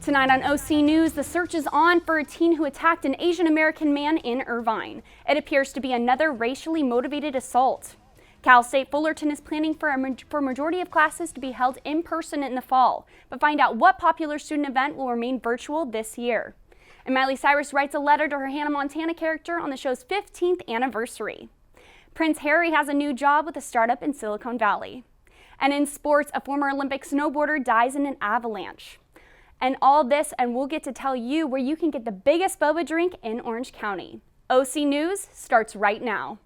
Tonight on OC News, the search is on for a teen who attacked an Asian American man in Irvine. It appears to be another racially motivated assault. Cal State Fullerton is planning for a majority of classes to be held in person in the fall, but find out what popular student event will remain virtual this year. And Miley Cyrus writes a letter to her Hannah Montana character on the show's 15th anniversary. Prince Harry has a new job with a startup in Silicon Valley. And in sports, a former Olympic snowboarder dies in an avalanche. And all this, and we'll get to tell you where you can get the biggest boba drink in Orange County. OC News starts right now.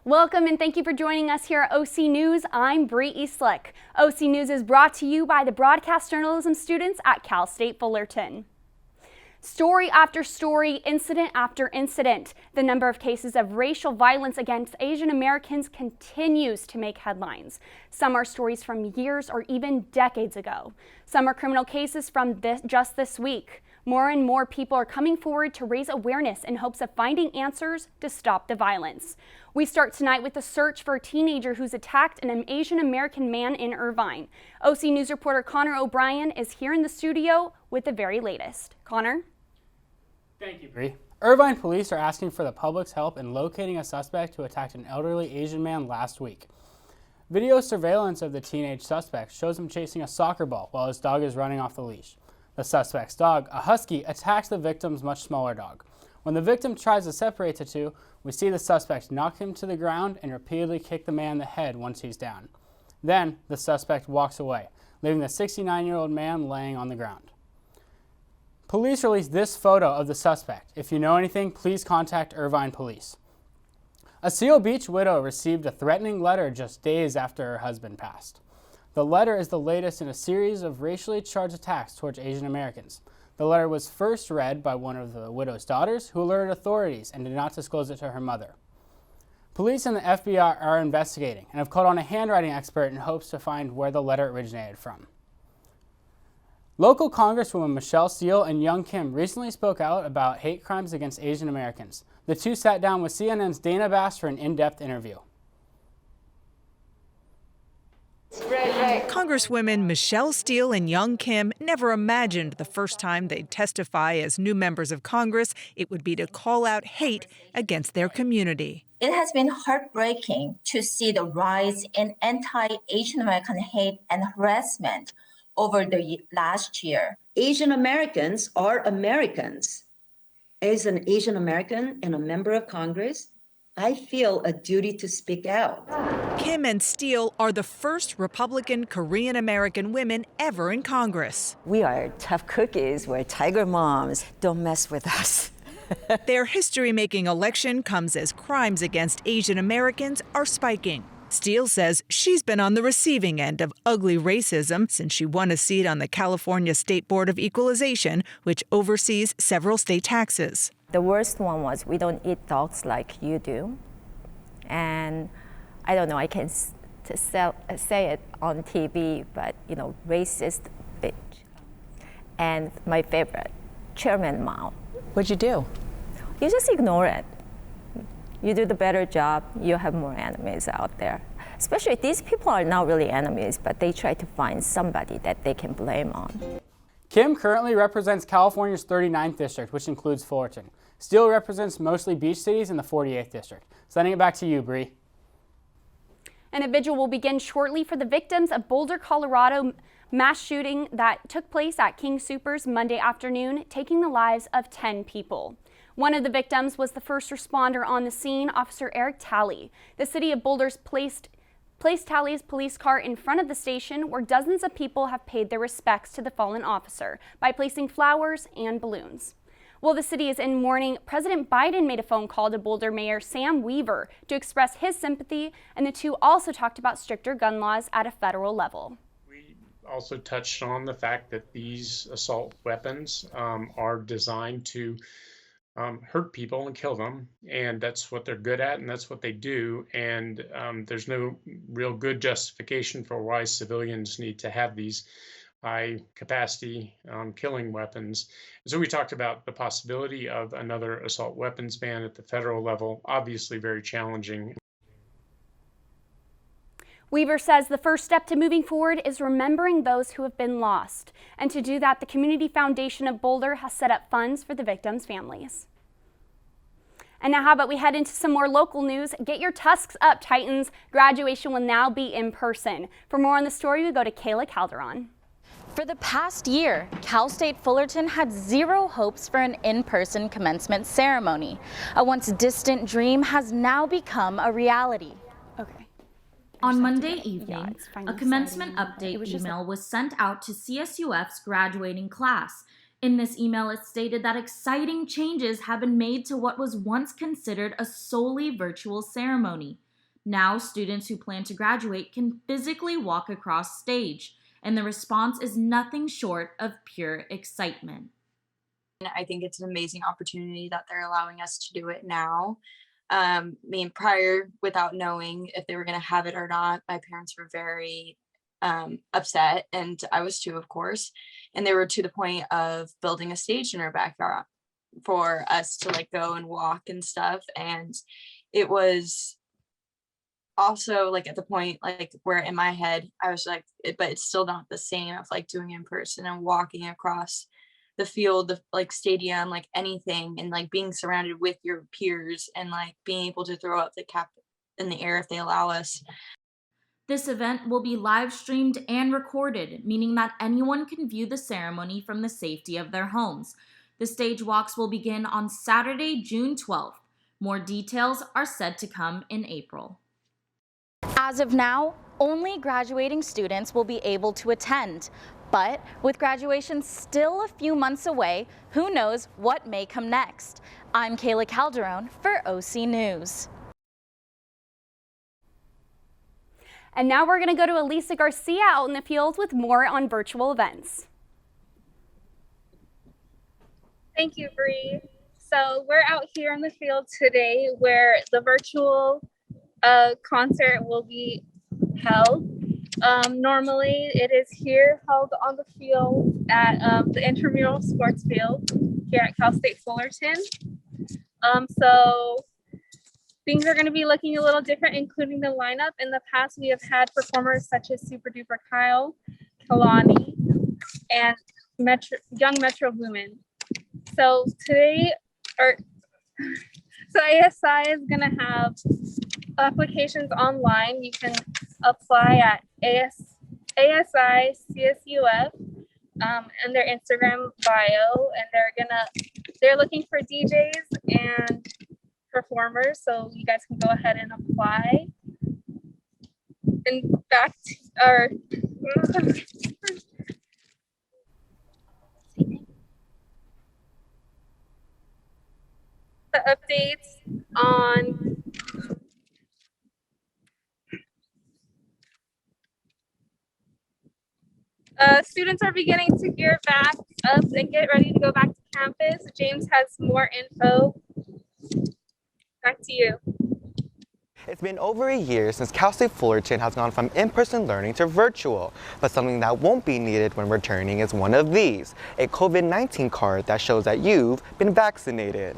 Welcome and thank you for joining us here at OC News. I'm Bree Eastlick. OC News is brought to you by the broadcast journalism students at Cal State Fullerton. Story after story, incident after incident, the number of cases of racial violence against Asian Americans continues to make headlines. Some are stories from years or even decades ago. Some are criminal cases from just this week. More and more people are coming forward to raise awareness in hopes of finding answers to stop the violence. We start tonight with a search for a teenager who's attacked an Asian American man in Irvine. OC News reporter Connor O'Brien is here in the studio with the very latest. Connor? Thank you, Bree. Irvine police are asking for the public's help in locating a suspect who attacked an elderly Asian man last week. Video surveillance of the teenage suspect shows him chasing a soccer ball while his dog is running off the leash. The suspect's dog, a husky, attacks the victim's much smaller dog. When the victim tries to separate the two, we see the suspect knock him to the ground and repeatedly kick the man in the head once he's down. Then, the suspect walks away, leaving the 69-year-old man laying on the ground. Police released this photo of the suspect. If you know anything, please contact Irvine Police. A Seal Beach widow received a threatening letter just days after her husband passed. The letter is the latest in a series of racially charged attacks towards Asian Americans. The letter was first read by one of the widow's daughters, who alerted authorities and did not disclose it to her mother. Police and the FBI are investigating and have called on a handwriting expert in hopes to find where the letter originated from. Local Congresswoman Michelle Steele and Young Kim recently spoke out about hate crimes against Asian Americans. The two sat down with CNN's Dana Bass for an in-depth interview. Congresswomen Michelle Steele and Young Kim never imagined the first time they'd testify as new members of Congress it would be to call out hate against their community. It has been heartbreaking to see the rise in anti-Asian American hate and harassment over the last year. Asian Americans are Americans. As an Asian American and a member of Congress, I feel a duty to speak out. Kim and Steele are the first Republican Korean American women ever in Congress. We are tough cookies. We're tiger moms. Don't mess with us. Their history-making election comes as crimes against Asian Americans are spiking. Steele says she's been on the receiving end of ugly racism since she won a seat on the California State Board of Equalization, which oversees several state taxes. The worst one was we don't eat dogs like you do. And I don't know, I can say it on TV, but racist bitch. And my favorite, Chairman Mao. What'd you do? You just ignore it. You do the better job, you have more enemies out there. Especially these people are not really enemies, but they try to find somebody that they can blame on. Kim currently represents California's 39th district, which includes Fullerton. Steele represents mostly beach cities in the 48th district. Sending it back to you, Bree. And a vigil will begin shortly for the victims of Boulder, Colorado mass shooting that took place at King Soopers Monday afternoon, taking the lives of 10 people. One of the victims was the first responder on the scene, Officer Eric Talley. The city of Boulder's placed Talley's police car in front of the station where dozens of people have paid their respects to the fallen officer by placing flowers and balloons. While the city is in mourning, President Biden made a phone call to Boulder Mayor Sam Weaver to express his sympathy, and the two also talked about stricter gun laws at a federal level. We also touched on the fact that these assault weapons are designed to hurt people and kill them, and that's what they're good at, and that's what they do, and there's no real good justification for why civilians need to have these high capacity killing weapons. And so we talked about the possibility of another assault weapons ban at the federal level, obviously very challenging. Weaver says the first step to moving forward is remembering those who have been lost. And to do that, the Community Foundation of Boulder has set up funds for the victims' families. And now how about we head into some more local news. Get your tusks up, Titans. Graduation will now be in person. For more on the story, we go to Kayla Calderon. For the past year, Cal State Fullerton had zero hopes for an in-person commencement ceremony. A once distant dream has now become a reality. Okay. On Monday evening, a commencement update email was sent out to CSUF's graduating class. In this email, it stated that exciting changes have been made to what was once considered a solely virtual ceremony. Now, students who plan to graduate can physically walk across stage, and the response is nothing short of pure excitement. I think it's an amazing opportunity that they're allowing us to do it now. Prior, without knowing if they were going to have it or not, my parents were very upset, and I was too, of course. And they were to the point of building a stage in our backyard for us to like go and walk and stuff. And it was also like at the point like where in my head I was like, but it's still not the same of like doing it in person and walking across the field, the like stadium, like anything, and like being surrounded with your peers and like being able to throw up the cap in the air if they allow us. This event will be live streamed and recorded, meaning that anyone can view the ceremony from the safety of their homes. The stage walks will begin on Saturday, June 12th. More details are said to come in April. As of now, only graduating students will be able to attend. But with graduation still a few months away, who knows what may come next? I'm Kayla Calderon for OC News. And now we're going to go to Elisa Garcia out in the field with more on virtual events. Thank you, Bree. So we're out here in the field today where the virtual concert will be held. Normally it is here held on the field at the intramural sports field here at Cal State Fullerton. So things are going to be looking a little different, including the lineup. In the past, we have had performers such as Super Duper Kyle, Kalani, and Young Metro Boomin. So today, ASI is going to have applications online. You can apply at ASI CSUF and their Instagram bio, and they're looking for DJs and performers, so you guys can go ahead and apply. And back to our the updates on students are beginning to gear back up and get ready to go back to campus. James has more info. Back to you. It's been over a year since Cal State Fullerton has gone from in-person learning to virtual, but something that won't be needed when returning is one of these, a COVID-19 card that shows that you've been vaccinated.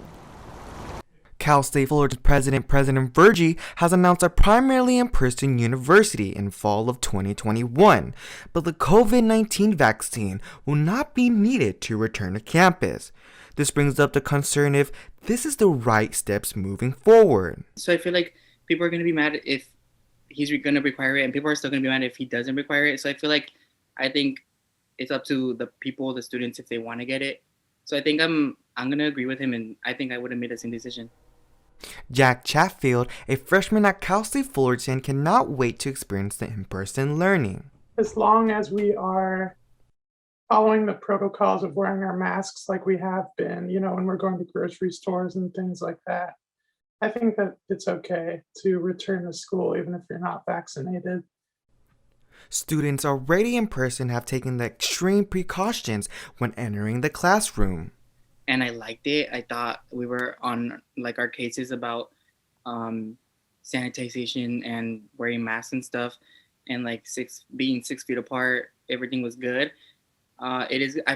Cal State Fullerton President Virgie has announced a primarily in-person university in fall of 2021, but the COVID-19 vaccine will not be needed to return to campus. This brings up the concern if this is the right steps moving forward. So I feel like people are going to be mad if he's going to require it, and people are still going to be mad if he doesn't require it. So I think it's up to the people, the students, if they want to get it. So I think I'm going to agree with him, and I think I would have made the same decision. Jack Chatfield, a freshman at Cal State Fullerton, cannot wait to experience the in-person learning. As long as we are following the protocols of wearing our masks like we have been, when we're going to grocery stores and things like that, I think that it's okay to return to school even if you're not vaccinated. Students already in person have taken the extreme precautions when entering the classroom. And I liked it. I thought we were on our cases about sanitization and wearing masks and stuff, and being 6 feet apart. Everything was good. I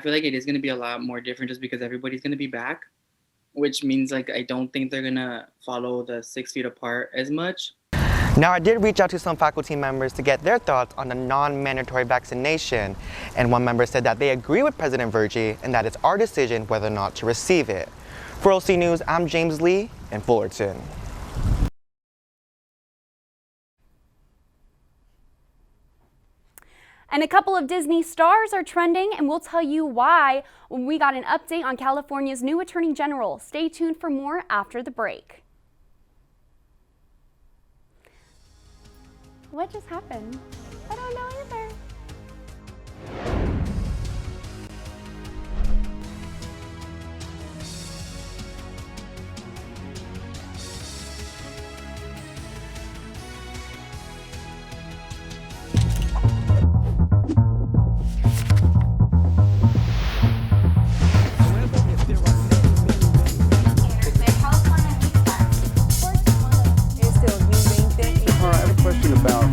feel like it is going to be a lot more different just because everybody's going to be back, which means like I don't think they're going to follow the 6 feet apart as much. Now, I did reach out to some faculty members to get their thoughts on the non-mandatory vaccination, and one member said that they agree with President Virgie and that it's our decision whether or not to receive it. For OC News, I'm James Lee in Fullerton. And a couple of Disney stars are trending, and we'll tell you why when we got an update on California's new Attorney General. Stay tuned for more after the break. What just happened? I don't know either. All right, I have a question about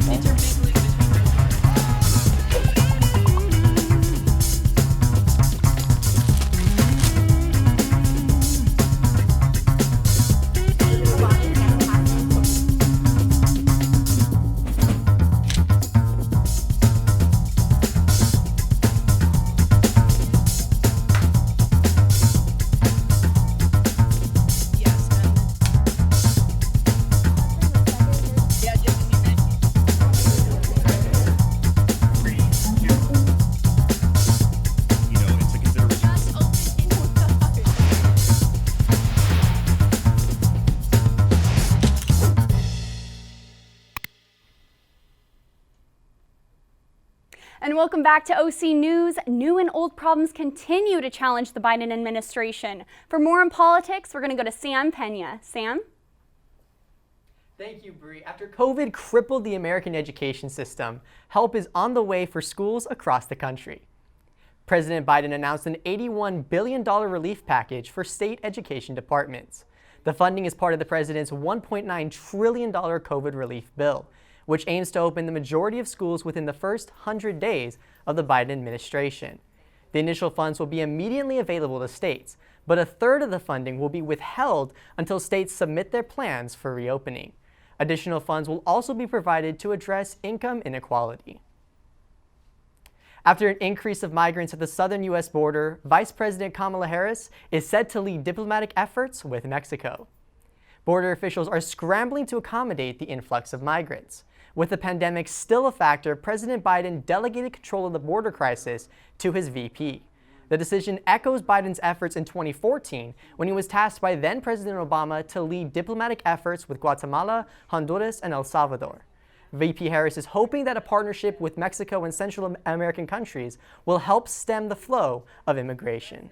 And welcome back to OC News. New and old problems continue to challenge the Biden administration. For more on politics, we're going to go to Sam Pena. Sam? Thank you, Bree. After COVID crippled the American education system, help is on the way for schools across the country. President Biden announced an $81 billion relief package for state education departments. The funding is part of the president's $1.9 trillion COVID relief bill, which aims to open the majority of schools within the first 100 days of the Biden administration. The initial funds will be immediately available to states, but a third of the funding will be withheld until states submit their plans for reopening. Additional funds will also be provided to address income inequality. After an increase of migrants at the southern U.S. border, Vice President Kamala Harris is set to lead diplomatic efforts with Mexico. Border officials are scrambling to accommodate the influx of migrants. With the pandemic still a factor, President Biden delegated control of the border crisis to his VP. The decision echoes Biden's efforts in 2014 when he was tasked by then President Obama to lead diplomatic efforts with Guatemala, Honduras, and El Salvador. VP Harris is hoping that a partnership with Mexico and Central American countries will help stem the flow of immigration.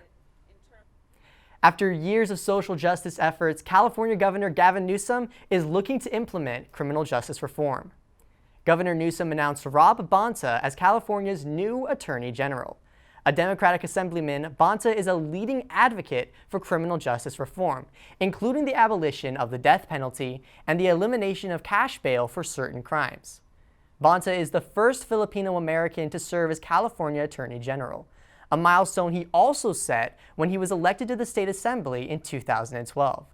After years of social justice efforts, California Governor Gavin Newsom is looking to implement criminal justice reform. Governor Newsom announced Rob Bonta as California's new Attorney General. A Democratic Assemblyman, Bonta is a leading advocate for criminal justice reform, including the abolition of the death penalty and the elimination of cash bail for certain crimes. Bonta is the first Filipino American to serve as California Attorney General, a milestone he also set when he was elected to the State Assembly in 2012.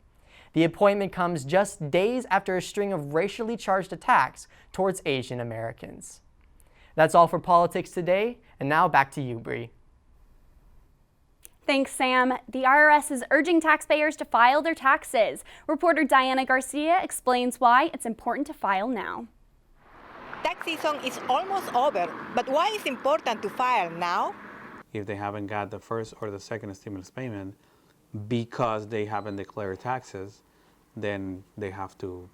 The appointment comes just days after a string of racially charged attacks towards Asian Americans. That's all for politics today, and now back to you, Bree. Thanks, Sam. The IRS is urging taxpayers to file their taxes. Reporter Diana Garcia explains why it's important to file now. Tax season is almost over, but why is it important to file now? If they haven't got the first or the second stimulus payment because they haven't declared taxes, then they have to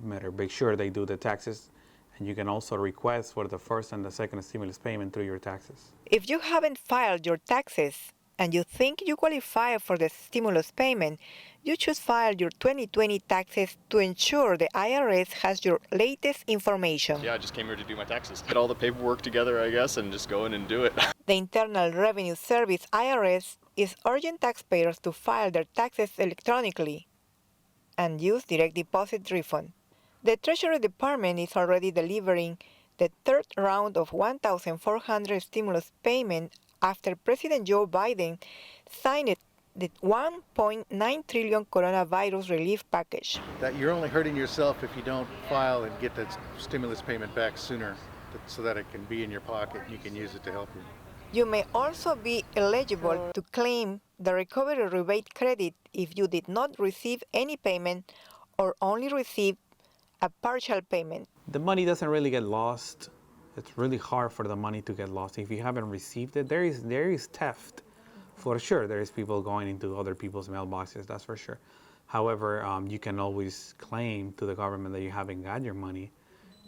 make sure they do the taxes. And you can also request for the first and the second stimulus payment through your taxes. If you haven't filed your taxes and you think you qualify for the stimulus payment, you should file your 2020 taxes to ensure the IRS has your latest information. Yeah, I just came here to do my taxes. Get all the paperwork together, I guess, and just go in and do it. The Internal Revenue Service, IRS, is urging taxpayers to file their taxes electronically and use direct deposit refund. The Treasury Department is already delivering the third round of 1,400 stimulus payment after President Joe Biden signed the 1.9 trillion coronavirus relief package. That you're only hurting yourself if you don't file and get that stimulus payment back sooner, so that it can be in your pocket and you can use it to help you. You may also be eligible to claim the recovery rebate credit if you did not receive any payment or only received a partial payment. The money doesn't really get lost. It's really hard for the money to get lost. If you haven't received it, there is theft. For sure, there is people going into other people's mailboxes, that's for sure. However, you can always claim to the government that you haven't got your money.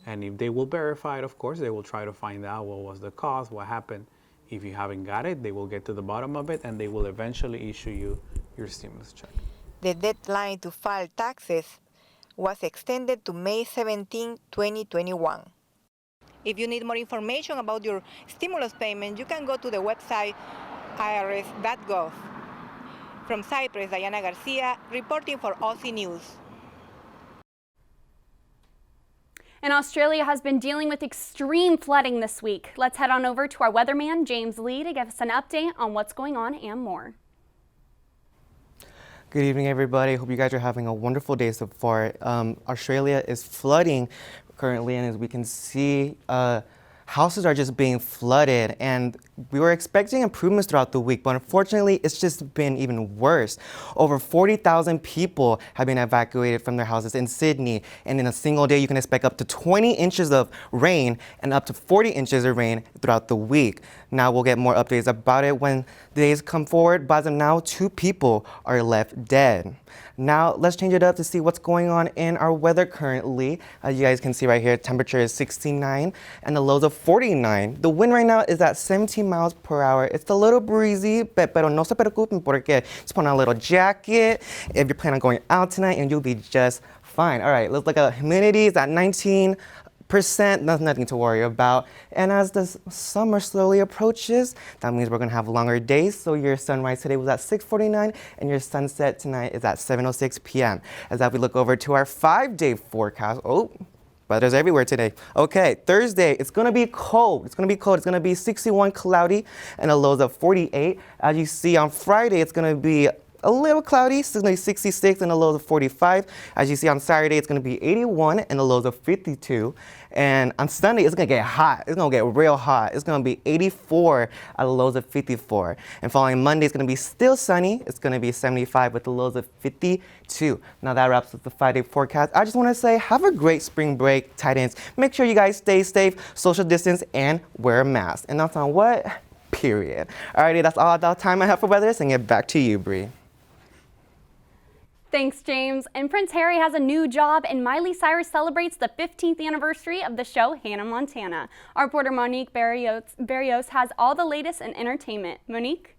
And if they will verify it, of course, they will try to find out what was the cause, what happened. If you haven't got it, they will get to the bottom of it and they will eventually issue you your stimulus check. The deadline to file taxes was extended to May 17, 2021. If you need more information about your stimulus payment, you can go to the website irs.gov. From Cyprus, Diana Garcia, reporting for Aussie News. And Australia has been dealing with extreme flooding this week. Let's head on over to our weatherman, James Lee, to give us an update on what's going on and more. Good evening, everybody. Hope you guys are having a wonderful day so far. Australia is flooding currently, and as we can see, houses are just being flooded, and we were expecting improvements throughout the week, but unfortunately, it's just been even worse. Over 40,000 people have been evacuated from their houses in Sydney, and in a single day, you can expect up to 20 inches of rain and up to 40 inches of rain throughout the week. Now we'll get more updates about it when the days come forward, but as of now, 2 people are left dead. Now, let's change it up to see what's going on in our weather currently. You guys can see right here, temperature is 69 and the lows of 49. The wind right now is at 17 miles per hour. It's a little breezy, pero no se preocupen porque just put on a little jacket if you're planning on going out tonight and you'll be just fine. All right, let's look at humidity. It's at 19%. Nothing to worry about. And as the summer slowly approaches, that means we're going to have longer days. So your sunrise today was at 6:49 and your sunset tonight is at 7:06 p.m. As we look over to our 5-day forecast. Oh, weather's everywhere today. Okay, Thursday, it's going to be cold. It's going to be 61 cloudy and a lows of 48. As you see on Friday, it's going to be a little cloudy, it's going to be 66 and a lows of 45. As you see on Saturday, it's going to be 81 and a lows of 52. And on Sunday, it's going to get hot. It's going to get real hot. It's going to be 84 at the lows of 54. And following Monday, it's going to be still sunny. It's going to be 75 with the lows of 52. Now that wraps up the 5-day forecast. I just want to say have a great spring break, tight ends. Make sure you guys stay safe, social distance, and wear a mask. And that's on what? Period. Alrighty, that's all the time I have for weather. And get back to you, Bree. Thanks, James. And Prince Harry has a new job, and Miley Cyrus celebrates the 15th anniversary of the show Hannah Montana. Our reporter Monique Barrios has all the latest in entertainment. Monique?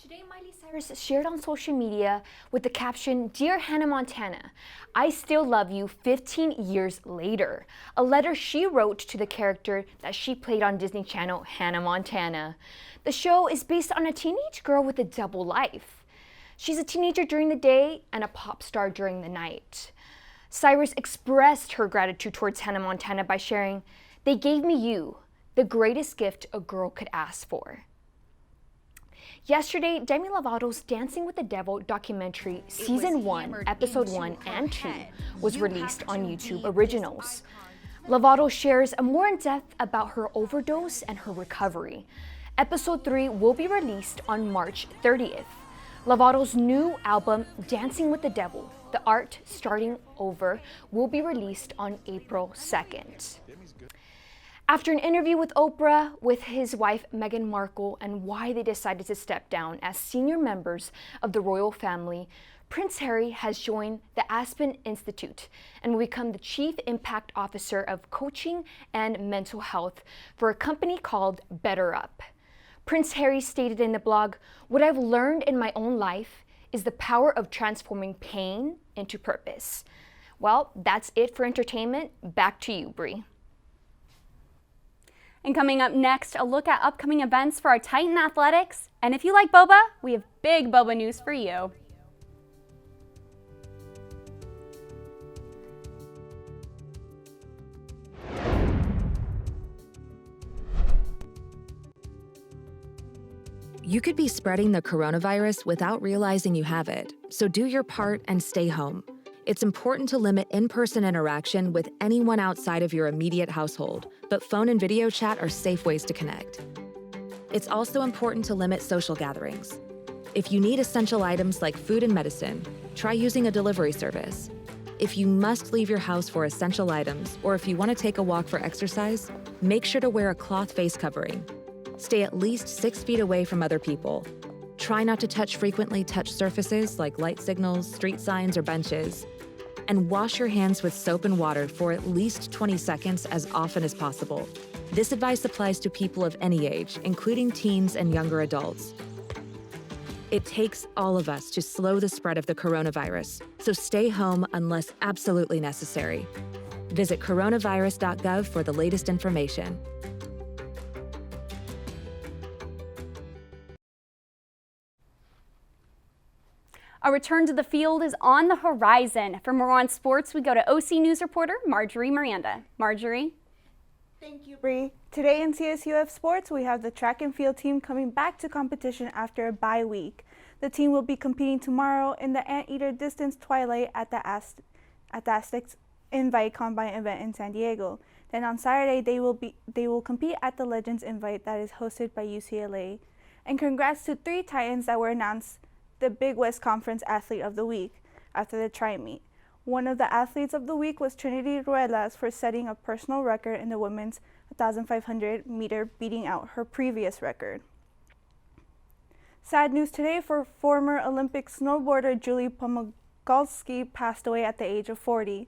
Today, Miley Cyrus shared on social media with the caption, "Dear Hannah Montana, I still love you 15 years later." A letter she wrote to the character that she played on Disney Channel, Hannah Montana. The show is based on a teenage girl with a double life. She's a teenager during the day and a pop star during the night. Cyrus expressed her gratitude towards Hannah Montana by sharing, "They gave me you, the greatest gift a girl could ask for." Yesterday, Demi Lovato's Dancing with the Devil documentary Season 1, Episode 1 and 2 was released on YouTube Originals. Lovato shares more in depth about her overdose and her recovery. Episode 3 will be released on March 30th. Lovato's new album, Dancing with the Devil, The Art Starting Over, will be released on April 2nd. After an interview with Oprah with his wife Meghan Markle and why they decided to step down as senior members of the royal family, Prince Harry has joined the Aspen Institute and will become the Chief Impact Officer of Coaching and Mental Health for a company called Better Up. Prince Harry stated in the blog, "What I've learned in my own life is the power of transforming pain into purpose." Well, that's it for entertainment. Back to you, Bree. And coming up next, a look at upcoming events for our Titan Athletics. And if you like boba, we have big boba news for you. You could be spreading the coronavirus without realizing you have it, so do your part and stay home. It's important to limit in-person interaction with anyone outside of your immediate household, but phone and video chat are safe ways to connect. It's also important to limit social gatherings. If you need essential items like food and medicine, try using a delivery service. If you must leave your house for essential items, or if you want to take a walk for exercise, make sure to wear a cloth face covering. Stay at least 6 feet away from other people. Try not to touch frequently touched surfaces like light signals, street signs, or benches. And wash your hands with soap and water for at least 20 seconds as often as possible. This advice applies to people of any age, including teens and younger adults. It takes all of us to slow the spread of the coronavirus, so stay home unless absolutely necessary. Visit coronavirus.gov for the latest information. A return to the field is on the horizon. For more on sports, we go to OC News reporter Marjorie Miranda. Marjorie? Thank you, Bree. Today in CSUF sports, we have the track and field team coming back to competition after a bye week. The team will be competing tomorrow in the Anteater Distance Twilight at the Aztecs Invite Combine event in San Diego. Then on Saturday, they will compete at the Legends Invite that is hosted by UCLA. And congrats to 3 Titans that were announced the Big West Conference Athlete of the Week after the tri-meet. One of the Athletes of the Week was Trinity Ruelas for setting a personal record in the women's 1,500 meter, beating out her previous record. Sad news today for former Olympic snowboarder Julie Pomagolski passed away at the age of 40.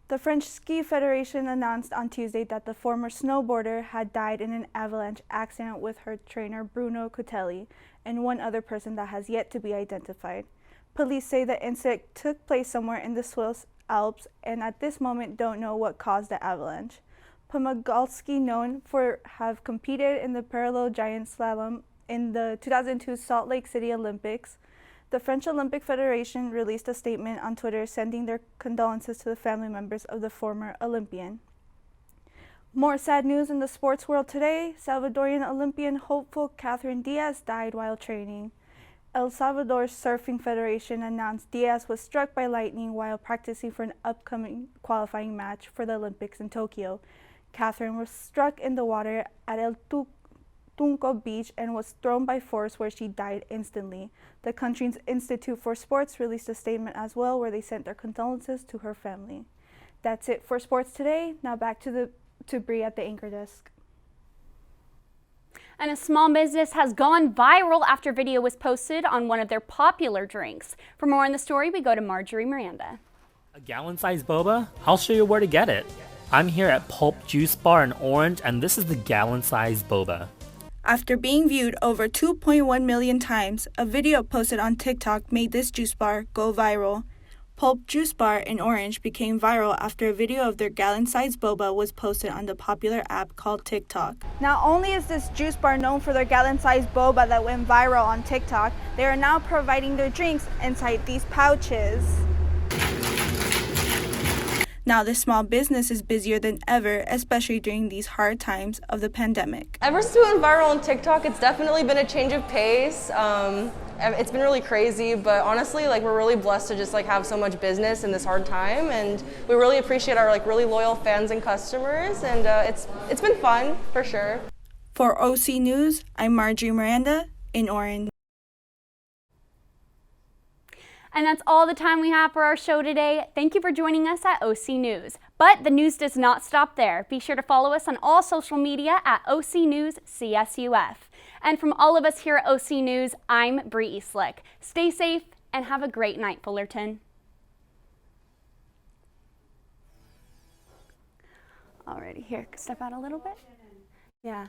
The French Ski Federation announced on Tuesday that the former snowboarder had died in an avalanche accident with her trainer Bruno Cotelli and one other person that has yet to be identified. Police say the incident took place somewhere in the Swiss Alps and at this moment don't know what caused the avalanche. Pomagolski, known for have competed in the parallel giant slalom in the 2002 Salt Lake City Olympics. The French Olympic Federation released a statement on Twitter sending their condolences to the family members of the former Olympian. More sad news in the sports world today. Salvadorian Olympian hopeful Catherine Diaz died while training. El Salvador Surfing Federation announced Diaz was struck by lightning while practicing for an upcoming qualifying match for the Olympics in Tokyo. Catherine was struck in the water at El Tunco Beach and was thrown by force where she died instantly. The country's Institute for Sports released a statement as well where they sent their condolences to her family. That's it for sports today. Now back to Bree at the anchor desk. And a small business has gone viral after video was posted on one of their popular drinks. For more on the story, we go to Marjorie Miranda. A gallon-sized boba? I'll show you where to get it. I'm here at Pulp Juice Bar in Orange, and this is the gallon-sized boba. After being viewed over 2.1 million times, a video posted on TikTok made this juice bar go viral. Pulp Juice Bar in Orange became viral after a video of their gallon-sized boba was posted on the popular app called TikTok. Not only is this juice bar known for their gallon-sized boba that went viral on TikTok, they are now providing their drinks inside these pouches. Now this small business is busier than ever, especially during these hard times of the pandemic. Ever since we went viral on TikTok, it's definitely been a change of pace. It's been really crazy, but honestly, we're really blessed to just have so much business in this hard time, and we really appreciate our really loyal fans and customers, and it's been fun for sure. For OC News, I'm Marjorie Miranda in Orange. And that's all the time we have for our show today. Thank you for joining us at OC News. But the news does not stop there. Be sure to follow us on all social media at OC News CSUF. And from all of us here at OC News, I'm Bree Eastlick. Stay safe and have a great night, Fullerton. Alrighty, here, step out a little bit. Yeah.